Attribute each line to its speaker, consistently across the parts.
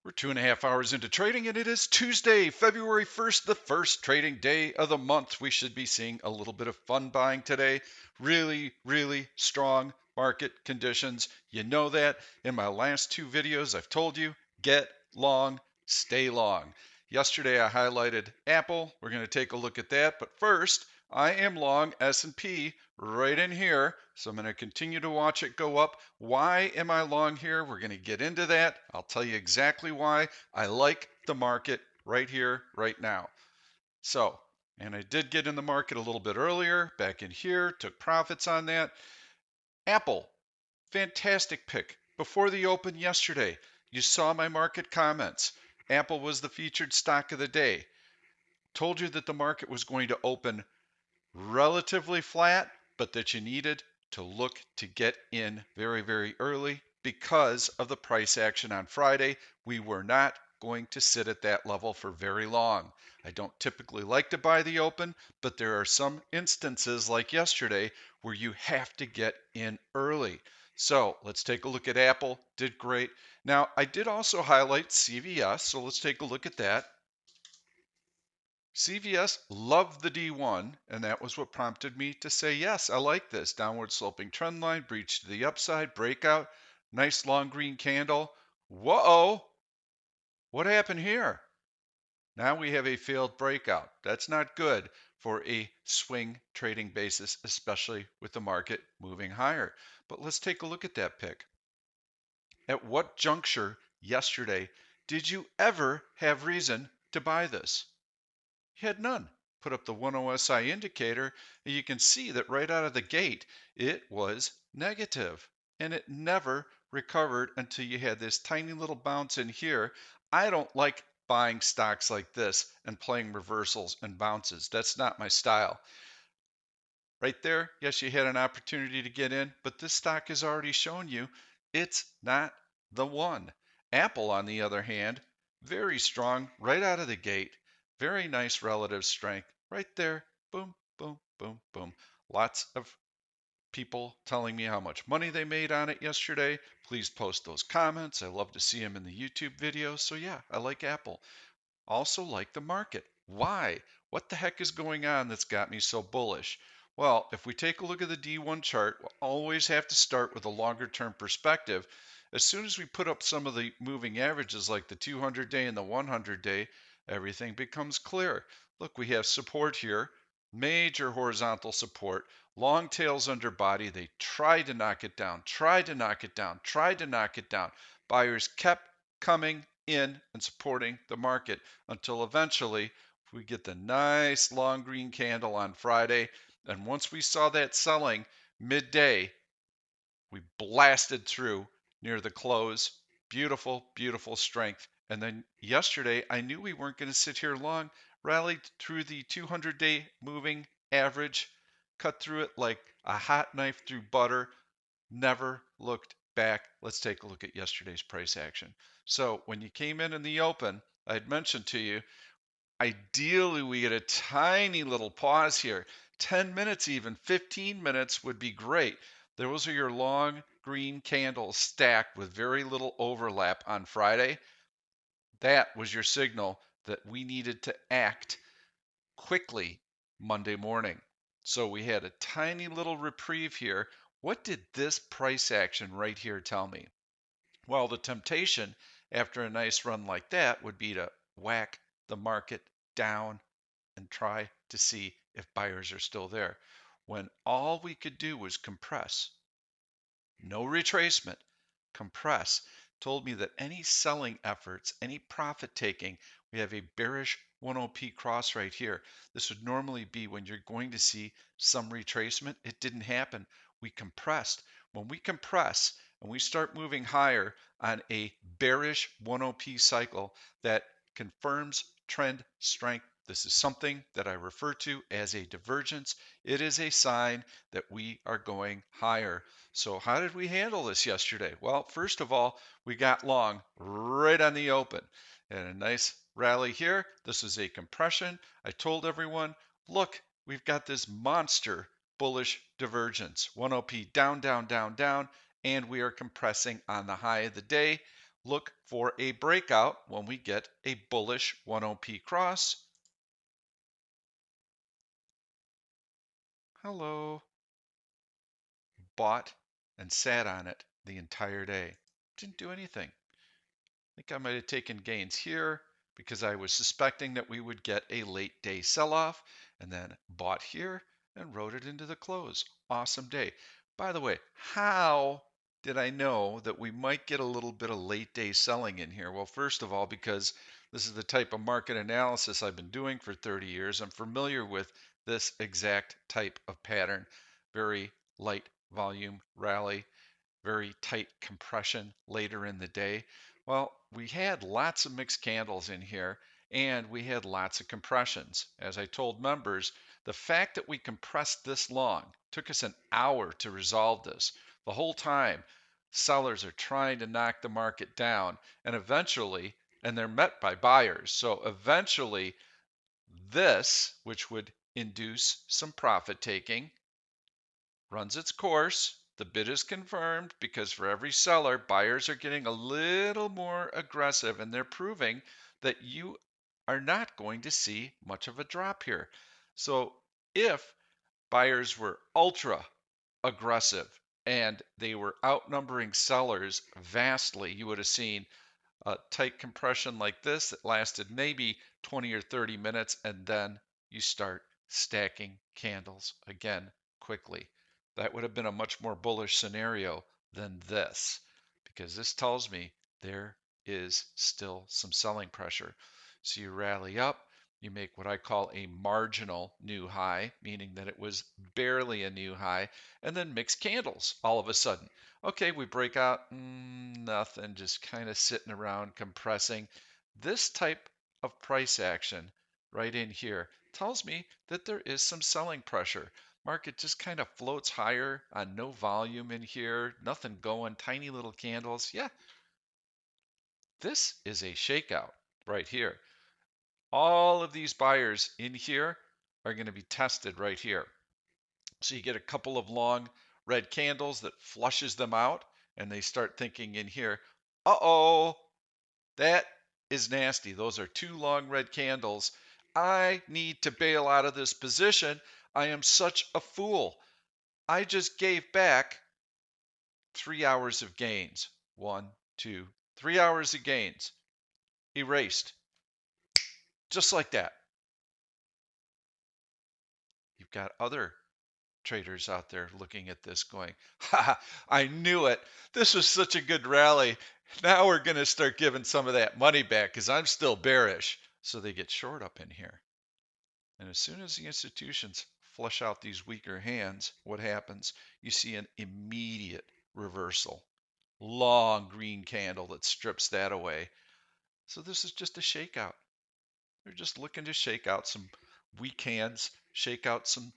Speaker 1: We're 2.5 hours into trading, and it is Tuesday, February 1st, the first trading day of the month. We should be seeing a little bit of fun buying today. Really, really strong market conditions. You know that. In my last two videos, I've told you, get long, stay long. Yesterday, I highlighted Apple. We're going to take a look at that. But first, I am long S&P right in here. So I'm going to continue to watch it go up. Why am I long here? We're going to get into that. I'll tell you exactly why. I like the market right here, right now. So, and I did get in the market a little bit earlier, back in here, took profits on that. Apple, fantastic pick. Before the open yesterday, you saw my market comments. Apple was the featured stock of the day. Told you that the market was going to open relatively flat, but that you needed to look to get in very, very early because of the price action on Friday. We were not going to sit at that level for very long. I don't typically like to buy the open, but there are some instances like yesterday where you have to get in early. So let's take a look at Apple. Did great. Now, I did also highlight CVS, so let's take a look at that. CVS loved the D1, and that was what prompted me to say, yes, I like this. Downward sloping trend line, breach to the upside, breakout, nice long green candle. Whoa, what happened here? Now we have a failed breakout. That's not good for a swing trading basis, especially with the market moving higher. But let's take a look at that pick. At what juncture yesterday did you ever have reason to buy this? You had none. Put up the 1 OSI indicator, and you can see that right out of the gate, it was negative, and it never recovered until you had this tiny little bounce in here. I don't like buying stocks like this and playing reversals and bounces. That's not my style. Right there, yes, you had an opportunity to get in, but this stock has already shown you it's not the one. Apple, on the other hand, very strong right out of the gate. Very nice relative strength right there. Boom, boom, boom, boom. Lots of people telling me how much money they made on it yesterday. Please post those comments. I love to see them in the YouTube videos. So yeah, I like Apple. Also like the market. Why? What the heck is going on that's got me so bullish? Well, if we take a look at the D1 chart, we'll always have to start with a longer term perspective. As soon as we put up some of the moving averages like the 200-day and the 100-day, everything becomes clear. Look, we have support here, major horizontal support, long tails under body. They tried to knock it down, tried to knock it down, tried to knock it down. Buyers kept coming in and supporting the market until eventually we get the nice long green candle on Friday. And once we saw that selling midday, we blasted through near the close. Beautiful, beautiful strength. And then yesterday, I knew we weren't going to sit here long. Rallied through the 200-day moving average, cut through it like a hot knife through butter. Never looked back. Let's take a look at yesterday's price action. So when you came in the open, I had mentioned to you, ideally we get a tiny little pause here. 10 minutes, even 15 minutes would be great. Those are your long green candles stacked with very little overlap on Friday. That was your signal that we needed to act quickly Monday morning. So we had a tiny little reprieve here. What did this price action right here tell me? Well, the temptation after a nice run like that would be to whack the market down and try to see if buyers are still there. When all we could do was compress, no retracement, compress, told me that any selling efforts, any profit taking, we have a bearish 10P cross right here. This would normally be when you're going to see some retracement. It didn't happen. We compressed. When we compress and we start moving higher on a bearish 10P cycle, that confirms trend strength. This is something that I refer to as a divergence. It is a sign that we are going higher. So how did we handle this yesterday? Well, first of all, we got long right on the open. And a nice rally here. This is a compression. I told everyone, look, we've got this monster bullish divergence. 10P down, down, down, down, and we are compressing on the high of the day. look for a breakout when we get a bullish 1OP cross. Hello. Bought and sat on it the entire day. Didn't do anything. I think I might have taken gains here because I was suspecting that we would get a late day sell-off, and then bought here and rode it into the close. Awesome day. By the way, how did I know that we might get a little bit of late day selling in here? Well, first of all, because this is the type of market analysis I've been doing for 30 years. I'm familiar with this exact type of pattern. Very light volume rally, very tight compression later in the day. Well, we had lots of mixed candles in here and we had lots of compressions. As I told members, the fact that we compressed this long took us an hour to resolve this. The whole time, sellers are trying to knock the market down and eventually, and they're met by buyers. So eventually, this, which would induce some profit taking, runs its course. The bid is confirmed because for every seller, buyers are getting a little more aggressive and they're proving that you are not going to see much of a drop here. So if buyers were ultra aggressive and they were outnumbering sellers vastly, you would have seen a tight compression like this that lasted maybe 20 or 30 minutes, and then you start stacking candles again quickly. That would have been a much more bullish scenario than this, because this tells me there is still some selling pressure. So you rally up, you make what I call a marginal new high, meaning that it was barely a new high, and then mix candles all of a sudden. Okay, we break out, nothing, just kind of sitting around compressing. This type of price action right in here tells me that there is some selling pressure. Market just kind of floats higher on no volume in here, nothing going, tiny little candles. Yeah, this is a shakeout right here. All of these buyers in here are going to be tested right here. So you get a couple of long red candles that flushes them out, and they start thinking in here, uh-oh, that is nasty. Those are two long red candles. I need to bail out of this position. I am such a fool. I just gave back 3 hours of gains. 1, 2, 3 hours of gains. Erased. Just like that. You've got other traders out there looking at this going, ha, I knew it. This was such a good rally. Now we're going to start giving some of that money back because I'm still bearish. So they get short up in here. And as soon as the institutions flush out these weaker hands, what happens? You see an immediate reversal. Long green candle that strips that away. So this is just a shakeout. They're just looking to shake out some weak hands, shake out some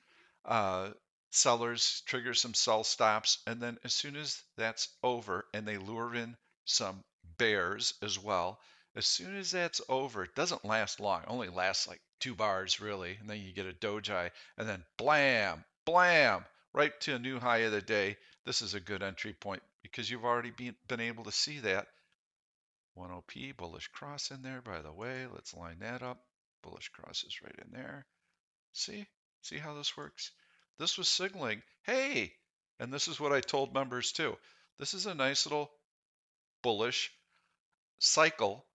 Speaker 1: uh, sellers, trigger some sell stops, and then as soon as that's over and they lure in some bears as well, as soon as that's over, it doesn't last long, only lasts like 2 bars really, and then you get a doji, and then blam, blam, right to a new high of the day. This is a good entry point because you've already been able to see that 1OP, bullish cross in there, by the way. Let's line that up. Bullish cross is right in there. See? See how this works? This was signaling, hey, and this is what I told members too. This is a nice little bullish cycle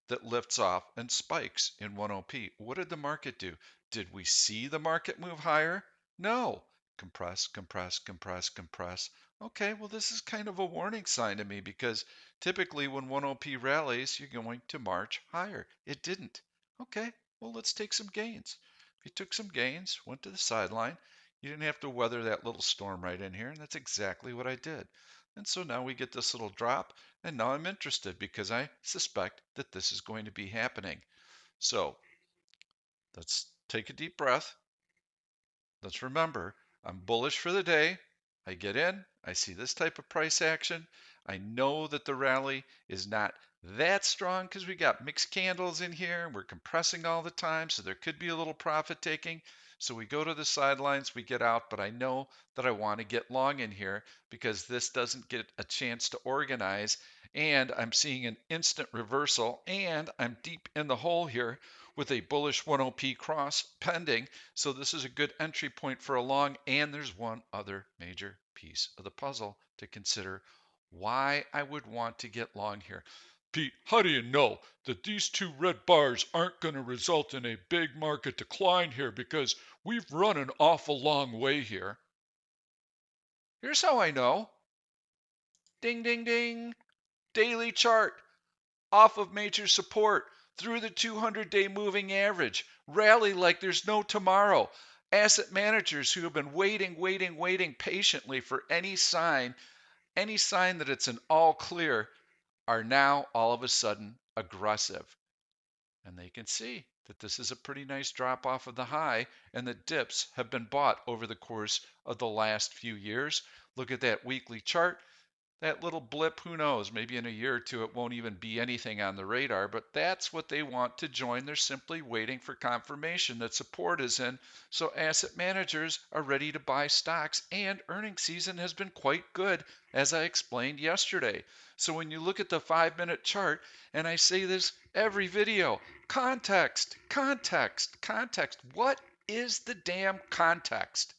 Speaker 1: that lifts off and spikes in 1OP. What did the market do? Did we see the market move higher? No. Compress, compress, compress, compress. Okay, well, this is kind of a warning sign to me because typically when 1OP rallies, you're going to march higher. It didn't. Okay, well, let's take some gains. If you took some gains, went to the sideline, you didn't have to weather that little storm right in here, and that's exactly what I did. And so now we get this little drop, and now I'm interested because I suspect that this is going to be happening. So let's take a deep breath. Let's remember, I'm bullish for the day. I get in, I see this type of price action. I know that the rally is not that strong because we got mixed candles in here and we're compressing all the time, so there could be a little profit taking. So we go to the sidelines, we get out, but I know that I want to get long in here because this doesn't get a chance to organize and I'm seeing an instant reversal, and I'm deep in the hole here with a bullish 10p cross pending. So this is a good entry point for a long, and there's one other major piece of the puzzle to consider why I would want to get long here. Pete, how do you know that these two red bars aren't going to result in a big market decline here, because we've run an awful long way here? Here's how I know. Ding, ding, ding. Daily chart off of major support through the 200-day moving average. Rally like there's no tomorrow. Asset managers who have been waiting patiently for any sign that it's an all clear, are now all of a sudden aggressive. And they can see that this is a pretty nice drop off of the high, and the dips have been bought over the course of the last few years. Look at that weekly chart. That little blip, who knows, maybe in a year or two it won't even be anything on the radar, but that's what they want to join. They're simply waiting for confirmation that support is in, so asset managers are ready to buy stocks, and earnings season has been quite good, as I explained yesterday. So when you look at the 5-minute chart, and I say this every video, context, context, context. What is the damn context?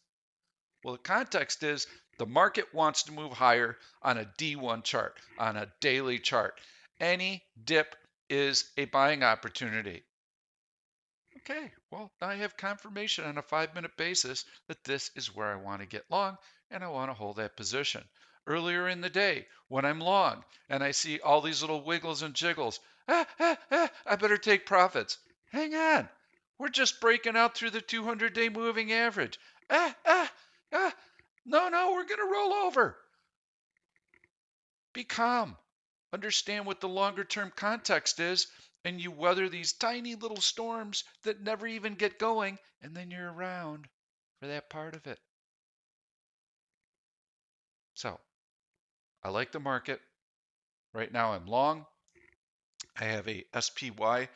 Speaker 1: Well, the context is the market wants to move higher on a D1 chart, on a daily chart. Any dip is a buying opportunity. Okay, well, now I have confirmation on a 5-minute basis that this is where I want to get long, and I want to hold that position. Earlier in the day, when I'm long and I see all these little wiggles and jiggles, I better take profits. Hang on, we're just breaking out through the 200-day moving average. Ah, ah, ah, no, we're going to roll over. Be calm. Understand what the longer term context is, and you weather these tiny little storms that never even get going, and then you're around for that part of it. So, I like the market. Right now I'm long. I have a SPY/ES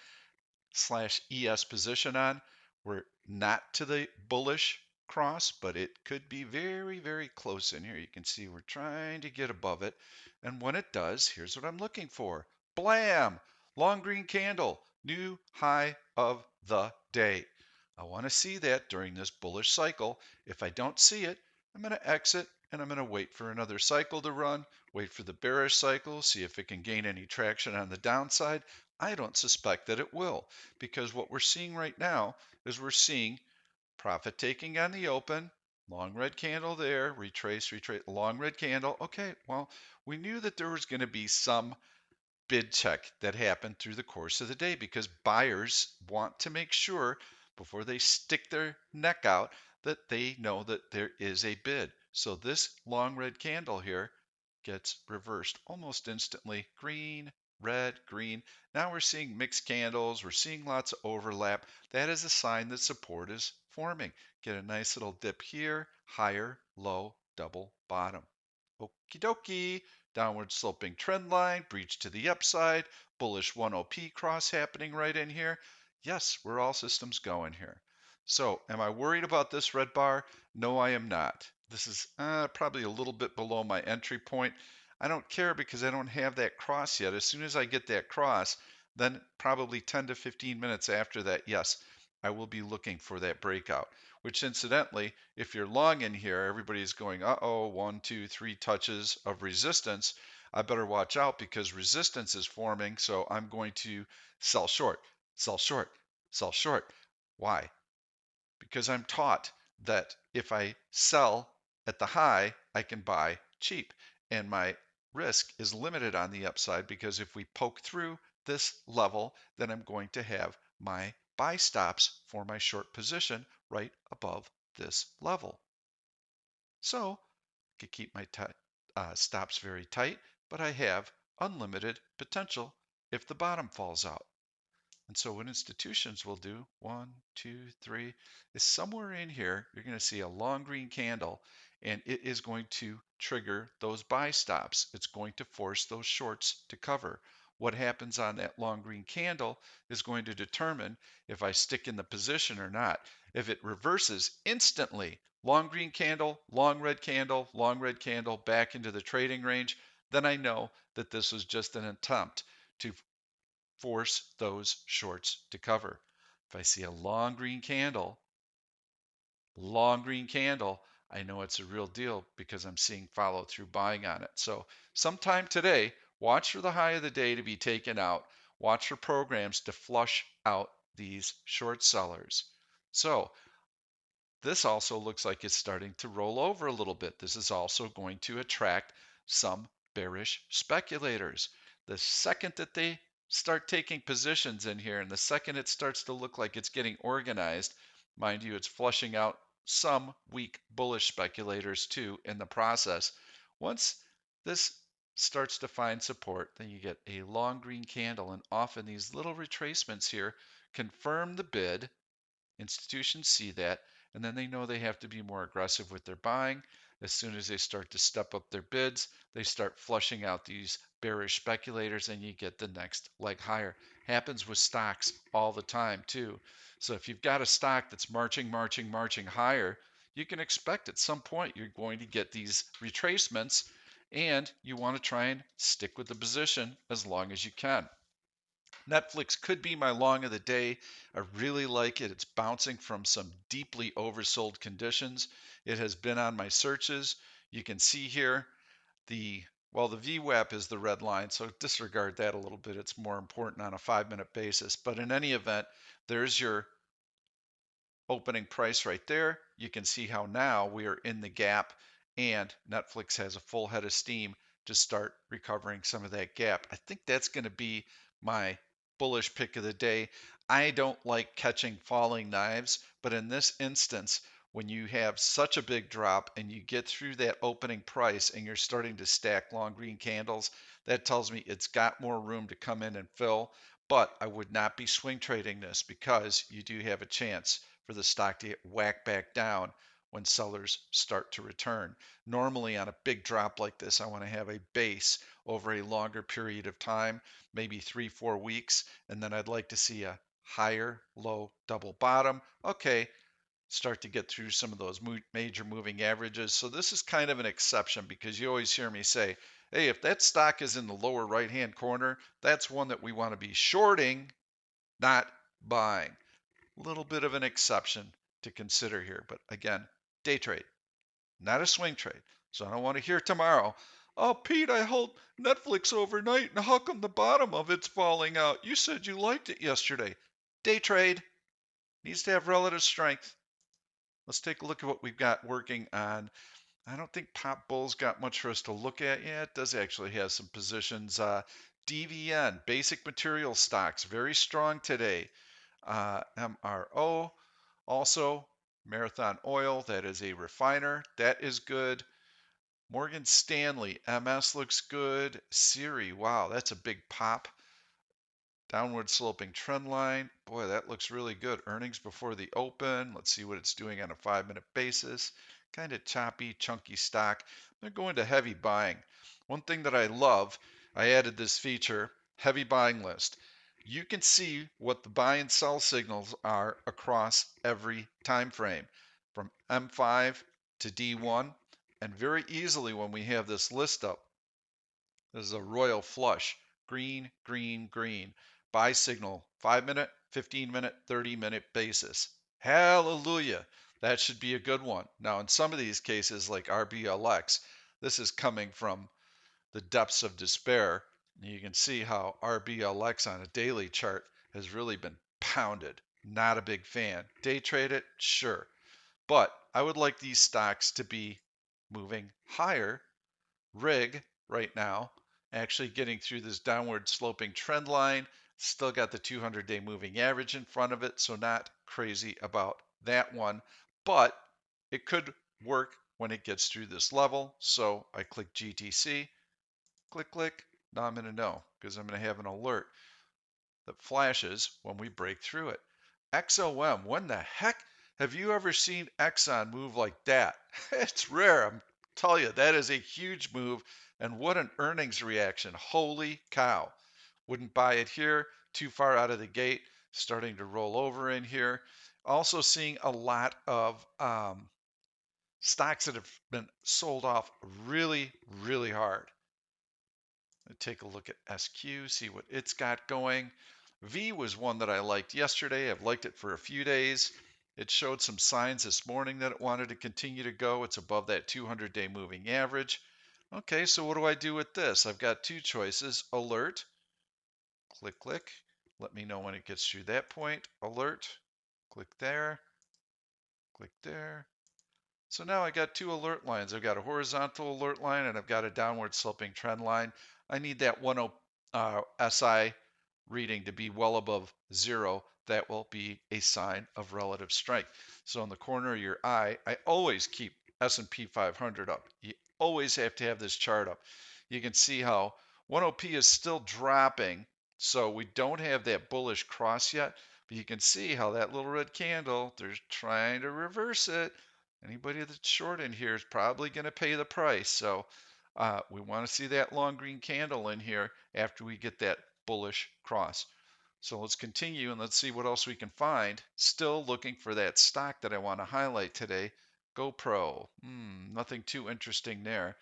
Speaker 1: position on. We're not to the bullish cross, but it could be very close in here. You can see we're trying to get above it. And when it does, here's what I'm looking for. Blam! Long green candle, new high of the day. I want to see that during this bullish cycle. If I don't see it, I'm going to exit, and I'm going to wait for another cycle to run, wait for the bearish cycle, see if it can gain any traction on the downside. I don't suspect that it will, because what we're seeing right now is we're seeing profit taking on the open, long red candle there, retrace, long red candle. Okay, well, we knew that there was going to be some bid check that happened through the course of the day, because buyers want to make sure before they stick their neck out that they know that there is a bid. So this long red candle here gets reversed almost instantly. Green, red, green. Now we're seeing mixed candles. We're seeing lots of overlap. That is a sign that support is forming. Get a nice little dip here, higher, low, double bottom. Okie dokie. Downward sloping trend line, breach to the upside, bullish 10p cross happening right in here. Yes, we're all systems going here. So, am I worried about this red bar? No, I am not. This is probably a little bit below my entry point. I don't care because I don't have that cross yet. As soon as I get that cross, then probably 10 to 15 minutes after that, yes, I will be looking for that breakout. Which incidentally, if you're long in here, everybody's going, uh-oh, 1, 2, 3 touches of resistance. I better watch out because resistance is forming, so I'm going to sell short, sell short, sell short. Why? Because I'm taught that if I sell at the high, I can buy cheap. And my risk is limited on the upside, because if we poke through this level, then I'm going to have my buy stops for my short position right above this level. So I could keep my stops very tight, but I have unlimited potential if the bottom falls out. And so what institutions will do, 1, 2, 3, is somewhere in here, you're going to see a long green candle, and it is going to trigger those buy stops. It's going to force those shorts to cover. What happens on that long green candle is going to determine if I stick in the position or not. If it reverses instantly, long green candle, long red candle, long red candle, back into the trading range, then I know that this was just an attempt to force those shorts to cover. If I see a long green candle, I know it's a real deal because I'm seeing follow through buying on it. So sometime today, watch for the high of the day to be taken out. Watch for programs to flush out these short sellers. So this also looks like it's starting to roll over a little bit. This is also going to attract some bearish speculators. The second that they start taking positions in here, and the second it starts to look like it's getting organized, mind you, it's flushing out some weak bullish speculators too in the process. Once this starts to find support, then you get a long green candle, and often these little retracements here confirm the bid. Institutions see that, and then they know they have to be more aggressive with their buying. As soon as they start to step up their bids, they start flushing out these bearish speculators, and you get the next leg higher. Happens with stocks all the time, too. So if you've got a stock that's marching, marching, marching higher, you can expect at some point you're going to get these retracements, and you want to try and stick with the position as long as you can. Netflix could be my long of the day. I really like it. It's bouncing from some deeply oversold conditions. It has been on my searches. You can see here the VWAP is the red line, so disregard that a little bit. It's more important on a 5-minute basis. But in any event, there's your opening price right there. You can see how now we are in the gap and Netflix has a full head of steam to start recovering some of that gap. I think that's going to be my bullish pick of the day. I don't like catching falling knives, but in this instance, when you have such a big drop and you get through that opening price and you're starting to stack long green candles, that tells me it's got more room to come in and fill. But I would not be swing trading this because you do have a chance for the stock to get whacked back down when sellers start to return. Normally, on a big drop like this, I want to have a base over a longer period of time, maybe 3-4 weeks, and then I'd like to see a higher low double bottom. Okay, start to get through some of those major moving averages. So this is kind of an exception because you always hear me say, hey, if that stock is in the lower right hand corner, that's one that we want to be shorting, not buying. Little bit of an exception to consider here. But again, day trade, not a swing trade. So I don't want to hear tomorrow, oh, Pete, I held Netflix overnight, and how come the bottom of it's falling out? You said you liked it yesterday. Day trade needs to have relative strength. Let's take a look at what we've got working on. I don't think Pop Bull's got much for us to look at. Yeah, it does actually have some positions. DVN, basic material stocks, very strong today. MRO, also Marathon Oil, that is a refiner, that is good. Morgan Stanley, MS looks good. Siri, wow, that's a big pop. Downward sloping trend line. Boy, that looks really good. Earnings before the open. Let's see what it's doing on a 5-minute basis. Kind of choppy, chunky stock. They're going to heavy buying. One thing that I love, I added this feature, heavy buying list. You can see what the buy and sell signals are across every time frame, from M5 to D1. And very easily when we have this list up, this is a royal flush. Green, green, green. Buy signal 5-minute, 15-minute, 30-minute basis. Hallelujah. That should be a good one. Now, in some of these cases, like RBLX, this is coming from the depths of despair. You can see how RBLX on a daily chart has really been pounded. Not a big fan. Day trade it? Sure. But I would like these stocks to be moving higher. Rig right now, actually getting through this downward sloping trend line. Still got the 200-day moving average in front of it, so not crazy about that one. But it could work when it gets through this level. So I click GTC, click, click. Now I'm going to know because I'm going to have an alert that flashes when we break through it. XOM, when the heck have you ever seen Exxon move like that? It's rare. I'm telling you, that is a huge move. And what an earnings reaction. Holy cow. Wouldn't buy it here. Too far out of the gate. Starting to roll over in here. Also seeing a lot of stocks that have been sold off really, really hard. Take a look at SQ, see what it's got going. V was one that I liked yesterday. I've liked it for a few days. It showed some signs this morning that it wanted to continue to go. It's above that 200-day moving average. Okay, so what do I do with this? I've got two choices. Alert, click, click. Let me know when it gets through that point. Alert, click there, click there. So now I got two alert lines. I've got a horizontal alert line and I've got a downward sloping trend line. I need that 10 SI reading to be well above 0. That will be a sign of relative strength. So in the corner of your eye, I always keep S&P 500 up. You always have to have this chart up. You can see how 10P is still dropping, so we don't have that bullish cross yet, but you can see how that little red candle, they're trying to reverse it. Anybody that's short in here is probably going to pay the price. So we want to see that long green candle in here after we get that bullish cross. So let's continue and let's see what else we can find. Still looking for that stock that I want to highlight today. GoPro. Nothing too interesting there.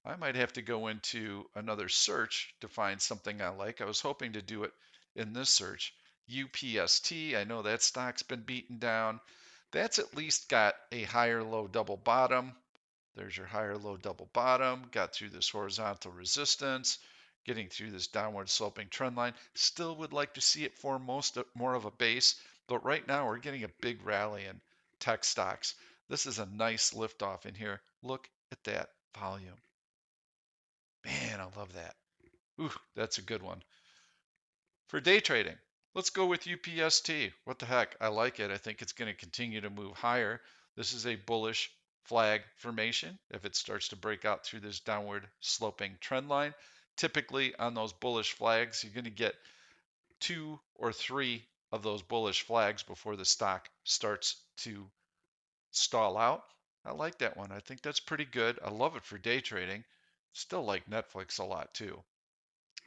Speaker 1: I might have to go into another search to find something I like. I was hoping to do it in this search. UPST, I know that stock's been beaten down. That's at least got a higher low double bottom. There's your higher low double bottom. Got through this horizontal resistance, getting through this downward sloping trend line. Still would like to see it form more of a base, but right now we're getting a big rally in tech stocks. This is a nice liftoff in here. Look at that volume. Man, I love that. Ooh, that's a good one. For day trading, let's go with UPST. What the heck? I like it. I think it's going to continue to move higher. This is a bullish flag formation. If it starts to break out through this downward sloping trend line, typically on those bullish flags, you're going to get 2 or 3 of those bullish flags before the stock starts to stall out. I like that one. I think that's pretty good. I love it for day trading. Still like Netflix a lot too.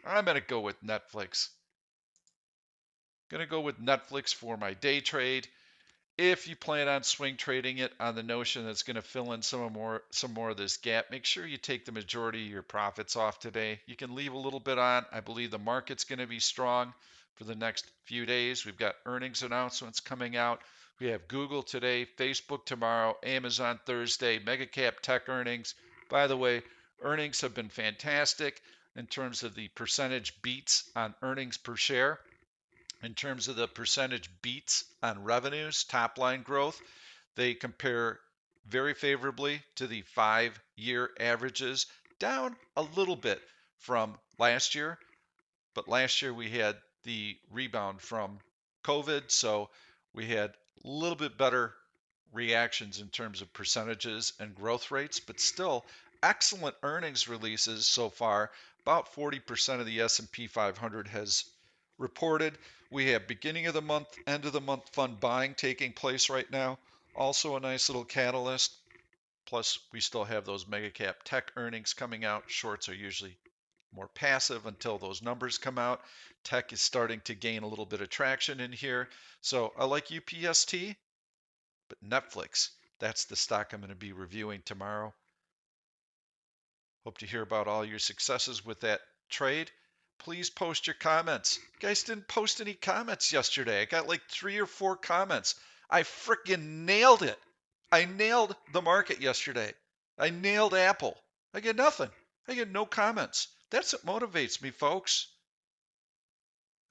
Speaker 1: I'm going to go with Netflix. Going to go with Netflix for my day trade. If you plan on swing trading it on the notion that's going to fill in some more of this gap, make sure you take the majority of your profits off today. You can leave a little bit on. I believe the market's going to be strong for the next few days. We've got earnings announcements coming out. We have Google today, Facebook tomorrow, Amazon Thursday, mega cap tech earnings. By the way, earnings have been fantastic in terms of the percentage beats on earnings per share. In terms of the percentage beats on revenues, top line growth, they compare very favorably to the 5-year averages, down a little bit from last year. But last year we had the rebound from COVID, so we had a little bit better reactions in terms of percentages and growth rates, but still excellent earnings releases so far. About 40% of the S&P 500 has reported. We have beginning of the month, end of the month fund buying taking place right now. Also a nice little catalyst. Plus, we still have those mega cap tech earnings coming out. Shorts are usually more passive until those numbers come out. Tech is starting to gain a little bit of traction in here. So I like UPST, but Netflix, that's the stock I'm going to be reviewing tomorrow. Hope to hear about all your successes with that trade. Please post your comments. You guys didn't post any comments yesterday. I got like 3 or 4 comments. I freaking nailed it. I nailed the market yesterday. I nailed Apple. I get nothing. I get no comments. That's what motivates me, folks.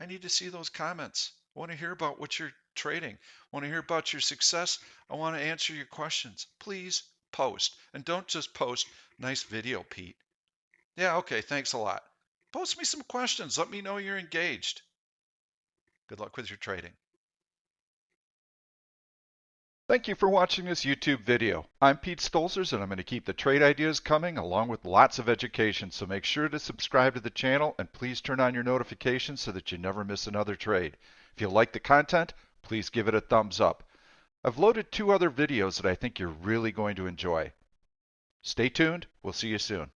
Speaker 1: I need to see those comments. I want to hear about what you're trading. I want to hear about your success. I want to answer your questions. Please post. And don't just post, nice video, Pete. Yeah, okay, thanks a lot. Post me some questions. Let me know you're engaged. Good luck with your trading. Thank you for watching this YouTube video. I'm Pete Stolzers and I'm going to keep the trade ideas coming along with lots of education, so make sure to subscribe to the channel and please turn on your notifications so that you never miss another trade. If you like the content, please give it a thumbs up. I've loaded 2 other videos that I think you're really going to enjoy. Stay tuned. We'll see you soon.